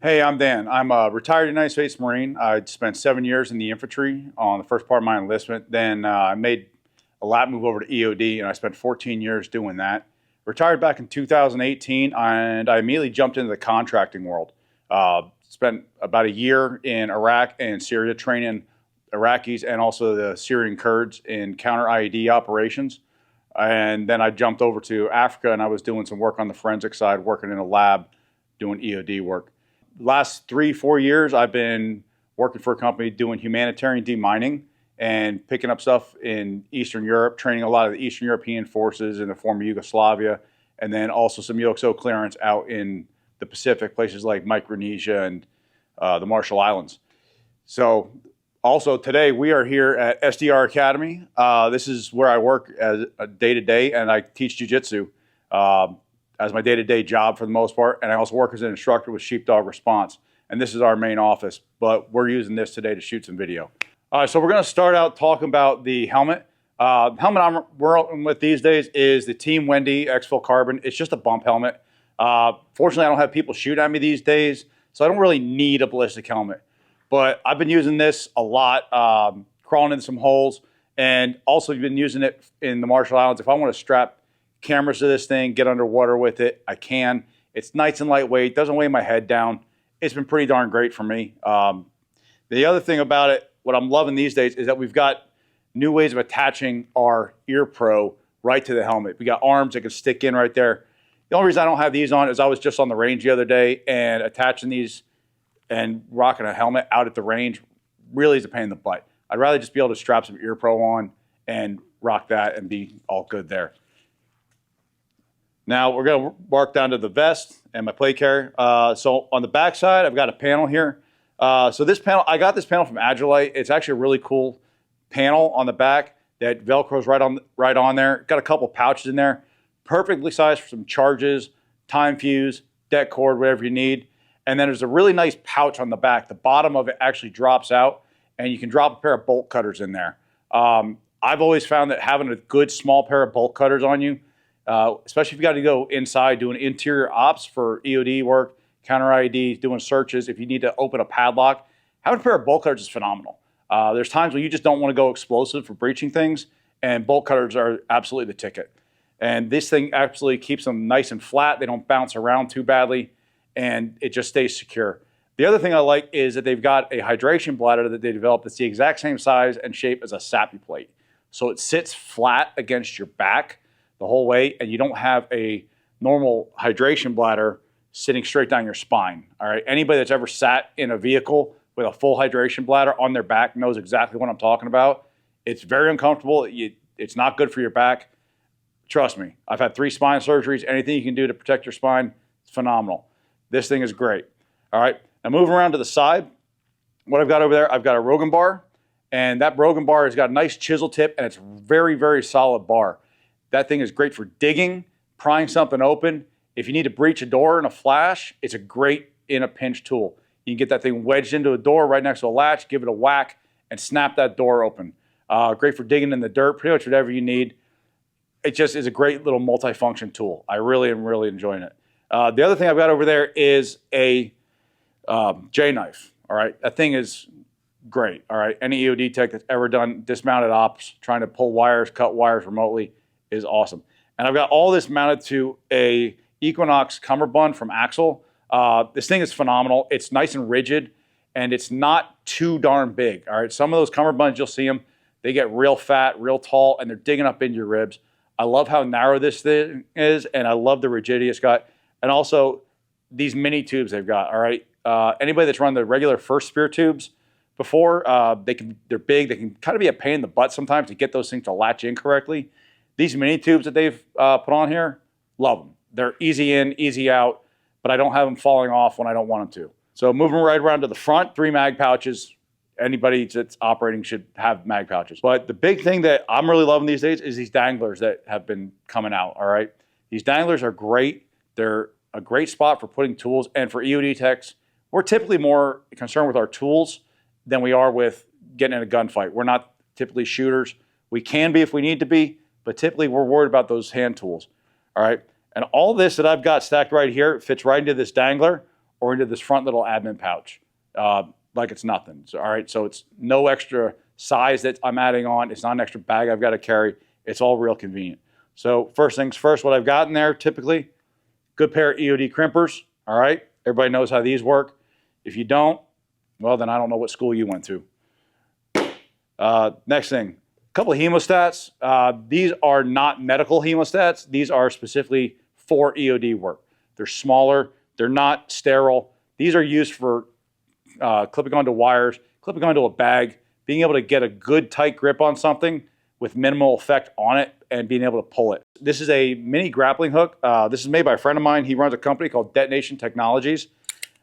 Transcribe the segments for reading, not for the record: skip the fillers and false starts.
Hey, I'm Dan. I'm a retired United States Marine. I spent 7 years in the infantry on the first part of my enlistment. Then I made a lat move over to EOD, and I spent 14 years doing that. Retired back in 2018, and I immediately jumped into the contracting world. Spent about a year in Iraq and Syria training Iraqis and also the Syrian Kurds in counter IED operations. And then I jumped over to Africa, and I was doing some work on the forensic side, working in a lab, doing EOD work. Last 3-4 years, I've been working for a company doing humanitarian demining and picking up stuff in Eastern Europe, training a lot of the Eastern European forces in the former Yugoslavia, and then also some UXO clearance out in the Pacific, places like Micronesia and the Marshall Islands. So also today we are here at SDR Academy. This is where I work as a day-to-day, and I teach jiu-jitsu as my day-to-day job for the most part, and I also work as an instructor with Sheepdog Response. And this is our main office, but we're using this today to shoot some video. All right, so we're gonna start out talking about the helmet. The helmet I'm working with these days is the Team Wendy Exfil Carbon. It's just a bump helmet. Fortunately, I don't have people shoot at me these days, so I don't really need a ballistic helmet. But I've been using this a lot, crawling into some holes, and also been using it in the Marshall Islands. If I want to strap cameras to this thing, get underwater with it, I can. It's nice and lightweight, doesn't weigh my head down. It's been pretty darn great for me. The other thing about it, what I'm loving these days, is that we've got new ways of attaching our ear pro right to the helmet. We got arms that can stick in right there. The only reason I don't have these on is I was just on the range the other day, and attaching these and rocking a helmet out at the range really is a pain in the butt. I'd rather just be able to strap some ear pro on and rock that and be all good there. Now we're going to work down to the vest and my plate carrier. So on the back side, I've got a panel here. So this panel, I got this panel from Agilite. It's actually a really cool panel on the back that Velcros right on there. Got a couple pouches in there, perfectly sized for some charges, time fuse, deck cord, whatever you need. And then there's a really nice pouch on the back. The bottom of it actually drops out, and you can drop a pair of bolt cutters in there. I've always found that having a good small pair of bolt cutters on you, especially if you got to go inside doing interior ops for EOD work, counter IED, doing searches, if you need to open a padlock, having a pair of bolt cutters is phenomenal. There's times when you just don't want to go explosive for breaching things, and bolt cutters are absolutely the ticket. And this thing absolutely keeps them nice and flat. They don't bounce around too badly, and it just stays secure. The other thing I like is that they've got a hydration bladder that they developed that's the exact same size and shape as a SAPI plate. So it sits flat against your back the whole way, and you don't have a normal hydration bladder sitting straight down your spine. All right, anybody that's ever sat in a vehicle with a full hydration bladder on their back knows exactly what I'm talking about. It's very uncomfortable. It's not good for your back. Trust me, I've had 3 spine surgeries. Anything you can do to protect your spine, it's phenomenal. This thing is great. All right, now moving around to the side, what I've got over there, I've got a Rogan bar, and that Rogan bar has got a nice chisel tip, and it's very, very solid bar. That thing is great for digging, prying something open. If you need to breach a door in a flash, it's a great in a pinch tool. You can get that thing wedged into a door right next to a latch, give it a whack, and snap that door open. Great for digging in the dirt, pretty much whatever you need. It just is a great little multi-function tool. I really am enjoying it. The other thing I've got over there is a J-knife. All right, that thing is great. All right, any EOD tech that's ever done dismounted ops, trying to pull wires, cut wires remotely, is awesome. And I've got all this mounted to a Equinox Cummerbund from Axel. This thing is phenomenal. It's nice and rigid, and it's not too darn big. All right, some of those Cummerbunds, you'll see them, they get real fat, real tall, and they're digging up into your ribs. I love how narrow this thing is, and I love the rigidity it's got. And also, these mini tubes they've got, all right? Anybody that's run the regular first spear tubes before, they're big. They can kind of be a pain in the butt sometimes to get those things to latch in correctly. These mini tubes that they've put on here, love them. They're easy in, easy out, but I don't have them falling off when I don't want them to. So moving right around to the front, 3 mag pouches. Anybody that's operating should have mag pouches. But the big thing that I'm really loving these days is these danglers that have been coming out, all right? These danglers are great. They're a great spot for putting tools, and for EOD techs, we're typically more concerned with our tools than we are with getting in a gunfight. We're not typically shooters. We can be if we need to be, but typically we're worried about those hand tools, all right? And all this that I've got stacked right here fits right into this dangler. or into this front little admin pouch, like it's nothing. So, all right, so it's no extra size that I'm adding on. It's not an extra bag I've got to carry. It's all real convenient. So first things first, what I've got in there typically, good pair of EOD crimpers. All right, everybody knows how these work. If you don't, well, then I don't know what school you went to. Next thing, a couple of hemostats. These are not medical hemostats. These are specifically for EOD work. They're smaller. They're not sterile. These are used for clipping onto wires, clipping onto a bag, being able to get a good tight grip on something with minimal effect on it and being able to pull it. This is a mini grappling hook. This is made by a friend of mine. He runs a company called Detonation Technologies.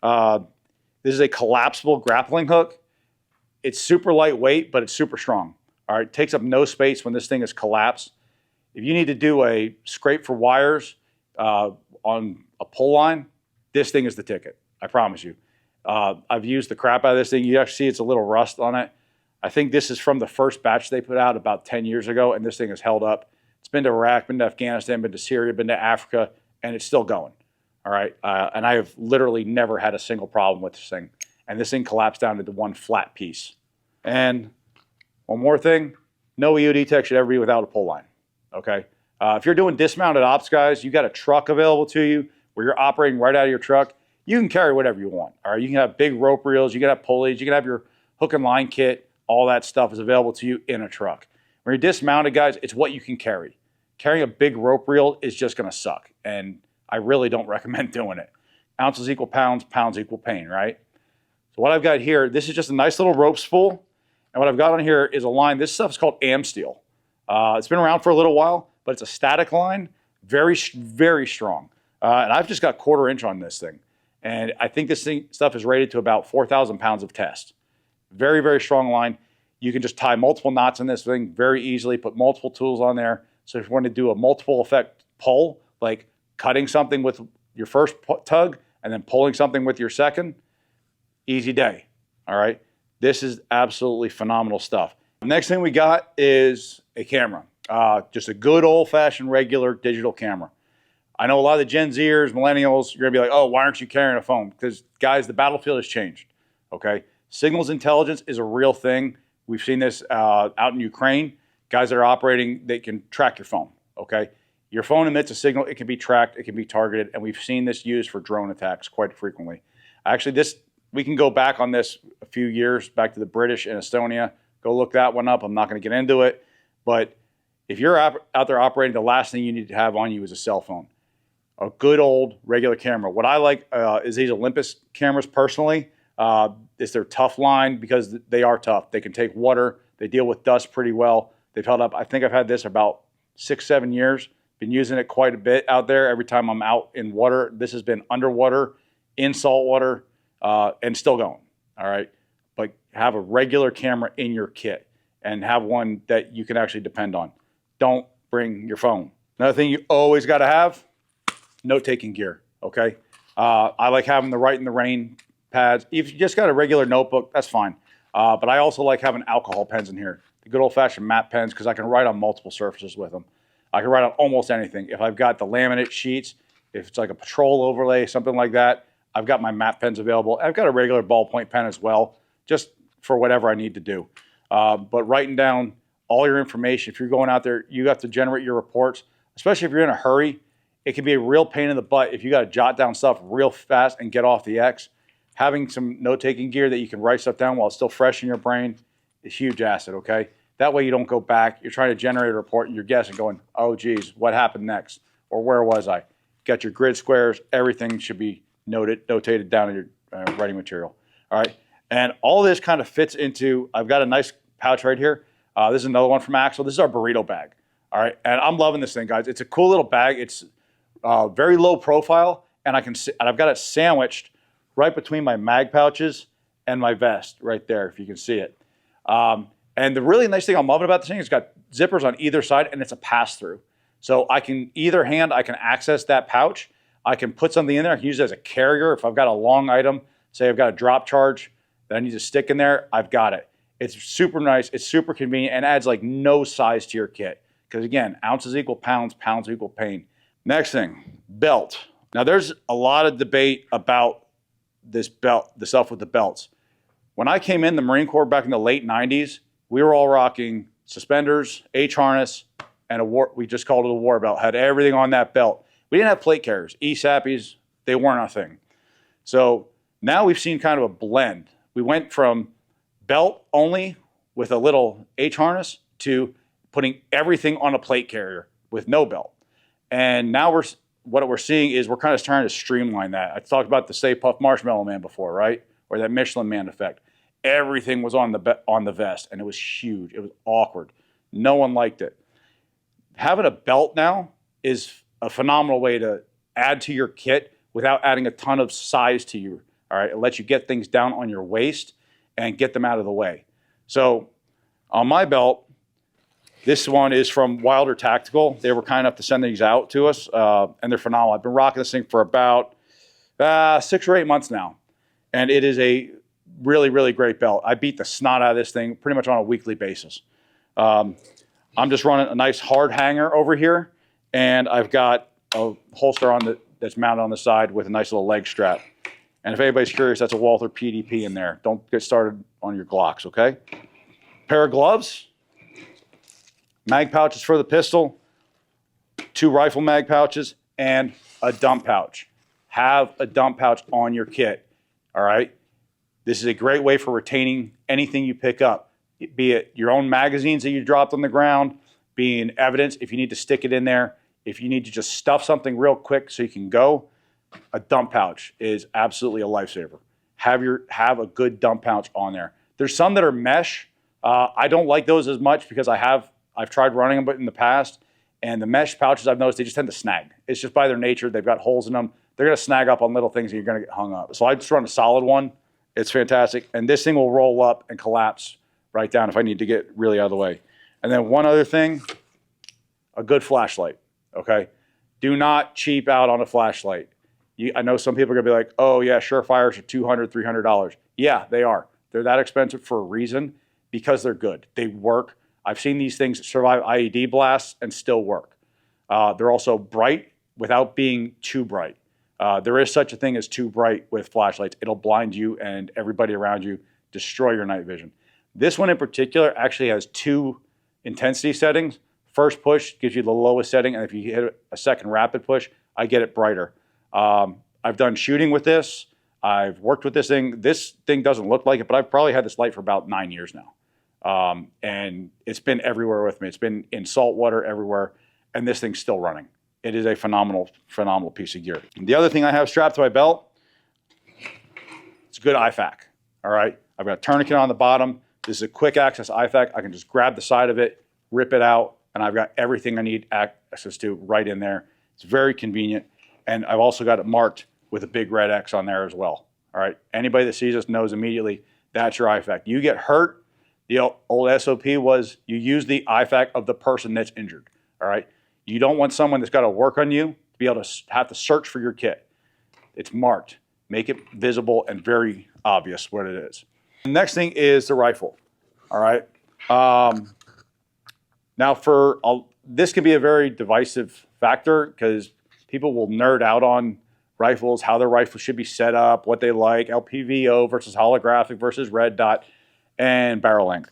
This is a collapsible grappling hook. It's super lightweight, but it's super strong. All right, it takes up no space when this thing is collapsed. If you need to do a scrape for wires on a pull line, this thing is the ticket. I promise you. I've used the crap out of this thing. You actually see it's a little rust on it. I think this is from the first batch they put out about 10 years ago, and this thing has held up. It's been to Iraq, been to Afghanistan, been to Syria, been to Africa, and it's still going. All right, and I have literally never had a single problem with this thing. And this thing collapsed down into one flat piece. And one more thing, no EOD tech should ever be without a pull line, okay? If you're doing dismounted ops, guys, you got a truck available to you where you're operating right out of your truck, you can carry whatever you want, all right? You can have big rope reels, you can have pulleys, you can have your hook and line kit, all that stuff is available to you in a truck. When you're dismounted, guys, it's what you can carry. Carrying a big rope reel is just gonna suck, and I really don't recommend doing it. Ounces equal pounds, pounds equal pain, right? So what I've got here, this is just a nice little rope spool. And what I've got on here is a line. This stuff is called Amsteel. It's been around for a little while, but it's a static line, very, very strong. And I've just got 1/4 inch on this thing. And I think this stuff is rated to about 4,000 pounds of test. Very, very strong line. You can just tie multiple knots in this thing very easily, put multiple tools on there. So if you want to do a multiple effect pull, like cutting something with your first tug and then pulling something with your second, easy day, all right? This is absolutely phenomenal stuff. Next thing we got is a camera. Just a good old-fashioned regular digital camera. I know a lot of the Gen Zers, millennials, you're gonna be like, oh, why aren't you carrying a phone? Because guys, the battlefield has changed, okay? Signals intelligence is a real thing. We've seen this out in Ukraine. Guys that are operating, they can track your phone, okay? Your phone emits a signal, it can be tracked, it can be targeted, and we've seen this used for drone attacks quite frequently. Actually, we can go back on this a few years, back to the British and Estonia. Go look that one up. I'm not going to get into it. But if you're out there operating, the last thing you need to have on you is a cell phone. A good old regular camera. What I like is these Olympus cameras personally. It's their tough line because they are tough. They can take water. They deal with dust pretty well. They've held up. I think I've had this about 6, 7 years. Been using it quite a bit out there. Every time I'm out in water, this has been underwater, in salt water, and still going, all right? But have a regular camera in your kit and have one that you can actually depend on. Don't bring your phone. Another thing you always got to have, note-taking gear, okay? I like having the Write in the Rain pads. If you just got a regular notebook, that's fine. But I also like having alcohol pens in here, the good old-fashioned matte pens, because I can write on multiple surfaces with them. I can write on almost anything. If I've got the laminate sheets, if it's like a patrol overlay, something like that, I've got my matte pens available. I've got a regular ballpoint pen as well, just for whatever I need to do. But writing down all your information, if you're going out there, you have to generate your reports, especially if you're in a hurry. It can be a real pain in the butt if you got to jot down stuff real fast and get off the X. Having some note-taking gear that you can write stuff down while it's still fresh in your brain is a huge asset, okay? That way you don't go back. You're trying to generate a report and you're guessing, going, oh, geez, what happened next? Or where was I? Got your grid squares. Everything should be notated down in your writing material, all right? And all this kind of fits into, I've got a nice pouch right here. This is another one from Axel. This is our burrito bag, all right? And I'm loving this thing, guys. It's a cool little bag. It's very low profile, and I've got it sandwiched right between my mag pouches and my vest right there, if you can see it. And the really nice thing I'm loving about this thing is it's got zippers on either side, and it's a pass-through. So I can, either hand, I can access that pouch. I can put something in there. I can use it as a carrier. If I've got a long item, say I've got a drop charge that I need to stick in there, I've got it. It's super nice. It's super convenient and adds like no size to your kit. Because again, ounces equal pounds, pounds equal pain. Next thing, belt. Now there's a lot of debate about this stuff with the belts. When I came in the Marine Corps back in the late 90s, we were all rocking suspenders, H harness, and we just called it a war belt. Had everything on that belt. We didn't have plate carriers. ESAPs, they weren't a thing. So now we've seen kind of a blend. We went from belt only with a little H harness to putting everything on a plate carrier with no belt. And now what we're seeing is we're kind of trying to streamline that. I talked about the Stay Puft Marshmallow Man before, right? Or that Michelin Man effect. Everything was on the vest, and it was huge. It was awkward. No one liked it. Having a belt now is a phenomenal way to add to your kit without adding a ton of size to you. All right, it lets you get things down on your waist and get them out of the way. So on my belt, this one is from Wilder Tactical. They were kind enough to send these out to us, and they're phenomenal. I've been rocking this thing for about 6 or 8 months now, and it is a really, really great belt. I beat the snot out of this thing pretty much on a weekly basis. I'm just running a nice hard hanger over here, and I've got a holster that's mounted on the side with a nice little leg strap. And if anybody's curious, that's a Walther PDP in there. Don't get started on your Glocks, okay? Pair of gloves, mag pouches for the pistol, 2 rifle mag pouches, and a dump pouch. Have a dump pouch on your kit, all right? This is a great way for retaining anything you pick up, be it your own magazines that you dropped on the ground, being evidence if you need to stick it in there, if you need to just stuff something real quick so you can go. A dump pouch is absolutely a lifesaver. Have a good dump pouch on there. There's some that are mesh. I don't like those as much because I've tried running them in the past, and the mesh pouches I've noticed they just tend to snag. It's just by their nature. They've got holes in them. They're going to snag up on little things and you're going to get hung up. So I just run a solid one. It's fantastic. And this thing will roll up and collapse right down if I need to get really out of the way. And then one other thing, a good flashlight, okay? Do not cheap out on a flashlight. I know some people are going to be like, oh yeah, Surefires are $200, $300. Yeah, they are. They're that expensive for a reason because they're good. They work. I've seen these things survive IED blasts and still work. They're also bright without being too bright. There is such a thing as too bright with flashlights. It'll blind you and everybody around you, destroy your night vision. This one in particular actually has 2 intensity settings. First push gives you the lowest setting, and if you hit a second rapid push, I get it brighter. I've done shooting with this. I've worked with this thing. This thing doesn't look like it, but I've probably had this light for about 9 years now. And it's been everywhere with me. It's been in salt water everywhere, and this thing's still running. It is a phenomenal, phenomenal piece of gear. And the other thing I have strapped to my belt, it's a good IFAK, all right? I've got a tourniquet on the bottom. This is a quick access IFAK. I can just grab the side of it, rip it out, and I've got everything I need access to right in there. It's very convenient. And I've also got it marked with a big red X on there as well, all right? Anybody that sees us knows immediately that's your IFAK. You get hurt, the old SOP was you use the IFAK of the person that's injured, all right? You don't want someone that's got to work on you to be able to have to search for your kit. It's marked. Make it visible and very obvious what it is. The next thing is the rifle, all right? Now this can be a very divisive factor because people will nerd out on rifles, how their rifle should be set up, what they like, LPVO versus holographic versus red dot, and barrel length.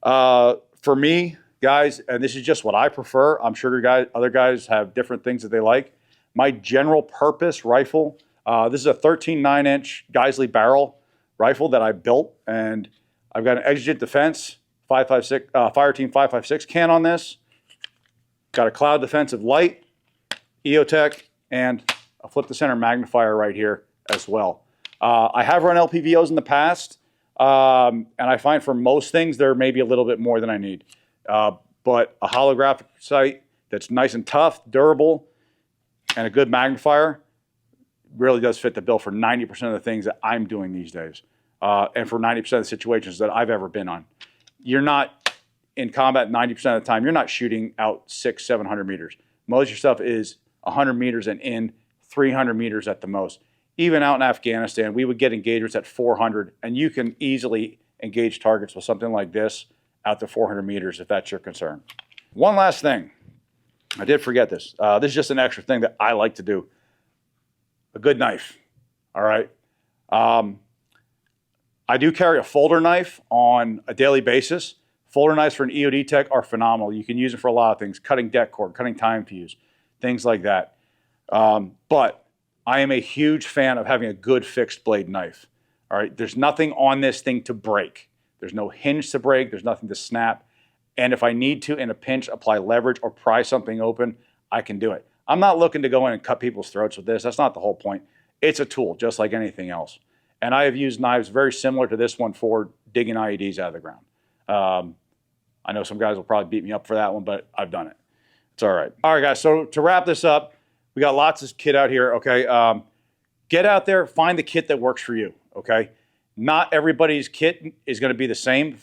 For me, guys, and this is just what I prefer. I'm sure other guys have different things that they like. My general purpose rifle, this is a 13 9-inch Geisley barrel rifle that I built, and I've got an Exigent Defense 556 Fireteam 556 can on this. Got a Cloud Defensive light, EOTech, and a flip to center magnifier right here as well. I have run LPVOs in the past, and I find for most things there may be a little bit more than I need. But a holographic sight that's nice and tough, durable, and a good magnifier really does fit the bill for 90% of the things that I'm doing these days, and for 90% of the situations that I've ever been on. You're not in combat 90% of the time. You're not shooting out 600, 700 meters. Most of your stuff is 100 meters and in, 300 meters at the most. Even out in Afghanistan, we would get engagements at 400, and you can easily engage targets with something like this out to 400 meters if that's your concern. One last thing. I did forget this. This is just an extra thing that I like to do. A good knife, all right? I do carry a folder knife on a daily basis. Folder knives for an EOD tech are phenomenal. You can use it for a lot of things, cutting deck cord, cutting time fuse, things like that. But I am a huge fan of having a good fixed blade knife. All right, there's nothing on this thing to break. There's no hinge to break, there's nothing to snap. And if I need to, in a pinch, apply leverage or pry something open, I can do it. I'm not looking to go in and cut people's throats with this. That's not the whole point. It's a tool, just like anything else. And I have used knives very similar to this one for digging IEDs out of the ground. I know some guys will probably beat me up for that one, but I've done it. It's all right. All right, guys, so to wrap this up, we got lots of kit out here, okay? Get out there, find the kit that works for you, okay? Not everybody's kit is gonna be the same.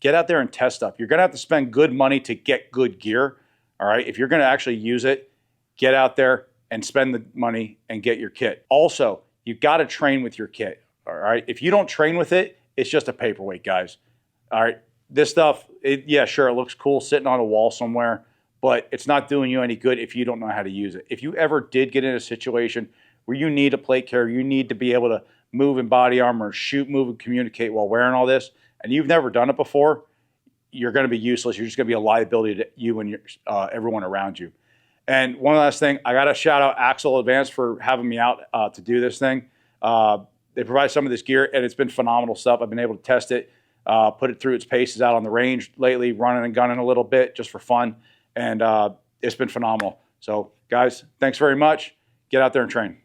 Get out there and test stuff. You're gonna have to spend good money to get good gear, all right? If you're gonna actually use it, get out there and spend the money and get your kit. Also, you've gotta train with your kit, all right? If you don't train with it, it's just a paperweight, guys, all right? This stuff, yeah, sure, it looks cool sitting on a wall somewhere, but it's not doing you any good if you don't know how to use it. If you ever did get in a situation where you need a plate carrier, you need to be able to move in body armor, shoot, move, and communicate while wearing all this, and you've never done it before, you're going to be useless. You're just going to be a liability to you and everyone around you. And one last thing, I got to shout out Axel Advanced for having me out to do this thing. They provide some of this gear, and it's been phenomenal stuff. I've been able to test it, put it through its paces out on the range lately, running and gunning a little bit just for fun, and it's been phenomenal. So, guys, thanks very much. Get out there and train.